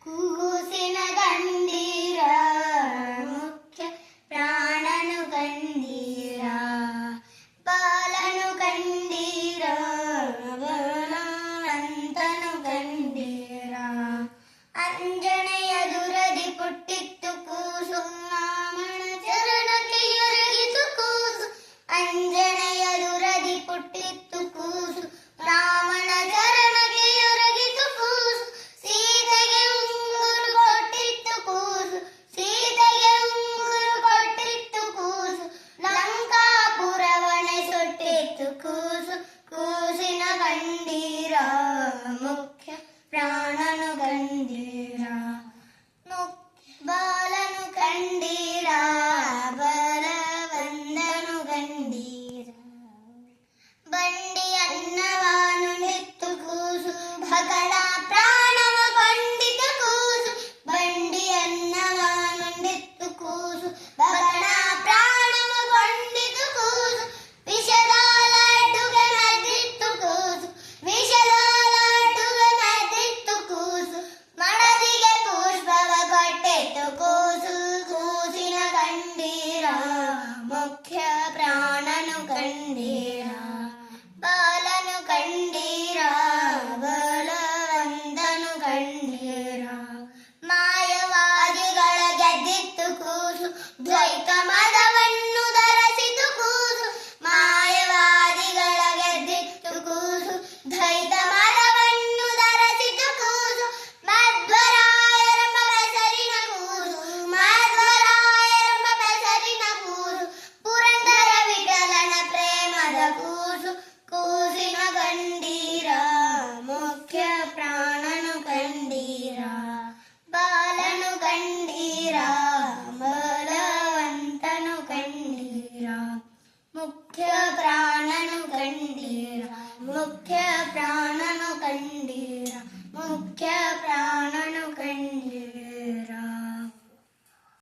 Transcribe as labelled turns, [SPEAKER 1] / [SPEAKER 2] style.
[SPEAKER 1] ಕೂಸಿನ ಗಂಡೀರ ಮುಖ್ಯ ಪ್ರಾಣನು ಗಂಡೀರ ಬಾಲನು ಗಂಡೀರ ಬಲವಂತನು ಗಂಡೀರ ಅಂಜನೆಯ ದುರದಿ ಪುಟ್ಟಿತ್ತು ಕೂಸು ರಾಮನ ಚರಣಕ್ಕೆ ಎರಗಿತು ಕೂಸು ಅಂಜನೆಯ ದುರದಿ ಪುಟ್ಟಿತ್ತು ಕೂಸು ರಾಮನ ಚರಣಕ್ಕೆ ಎರಗಿತು ಕೂಸು ಸೀತೆಗೆ ಉಂಗುರು ಕೊಟ್ಟಿತ್ತು ಕೂಸು ಸೀತೆಗೆ ಉಂಗುರು ಕೊಟ್ಟಿತ್ತು ಕೂಸು ಲಂಕಾಪುರವನೆ ಸುಟ್ಟಿತ್ತು ಕೂಸು ಕೂಸಿನ ಗಂಡೀರ ಮುಖ್ಯ ಪ್ರಾಣನು ಗಂಡೀರ ಬಾಲನು ಗಂಡೀರ ಬಲವಂದನು ಗಂಡೀರ ಬಂಡಿ ಅನ್ನವಾನು ನಿತ್ತು ಕೂಸು ಭಗಳ ಪ್ರಾಣವ ಕೊಂಡಿತು ಕೂಸು ಬಂಡಿ ಅನ್ನವಾನು ನಿತ್ತು ಕೂಸು ಭಗಳ ಪ್ರಾಣವ ಕೊಂಡಿತು ಕೂಸು ವಿಷದ ಲಡ್ಡುಗೆ ಮೆದ್ದಿತ್ತು ಕೂಸು ವಿಷದ ಲಡ್ಡುಗೆ ಮೆದ್ದಿತ್ತು ಕೂಸು ಮಡದಿಗೆ ಪುಷ್ಪವ ಕೊಟ್ಟಿತ್ತು ಕೂಸು ಕೂಸಿನ ಗಂಡೀರ ಮುಖ್ಯ ಪ್ರಾಣನು ಗಂಡೀರ ಬಾಲನು ಗಂಡೀರ ಬಲವಂತನು ಗಂಡೀರ ಮಾಯವಾದಿಗಳ ಗೆದ್ದಿತ್ತು ಕೂಸು ದ್ವೈತ ಮದವನ್ನು ಧರಿಸಿತು ಕೂಸು ಮಾಯವಾದಿಗಳ ಗೆದ್ದಿತ್ತು ಕೂಸು ದ್ವೈತ ಮದವನ್ನು ಧರಿಸಿತು ಕೂಸು ಮಧ್ವರಾಯರೆಂಬ ಬೆಸರಿನ ಕೂಸು ಮಧ್ವರಾಯರೆಂಬ ಬೆಸರಿನ ಕೂಸು ಪುರಂದರ ವಿಠಲನ ಪ್ರೇಮದ ಕೂಸು ಕೂಸಿನ ಗಂಡೀರ ಮುಖ್ಯ ಪ್ರಾಣನು ಗಂಡೀರ ಬಾಲನು ಗಂಡೀರ ಬಲವಂತನು ಗಂಡೀರ ಮುಖ್ಯ ಪ್ರಾಣನು ಗಂಡೀರ ಮುಖ್ಯ ಪ್ರಾಣನು ಗಂಡೀರ ಮುಖ್ಯ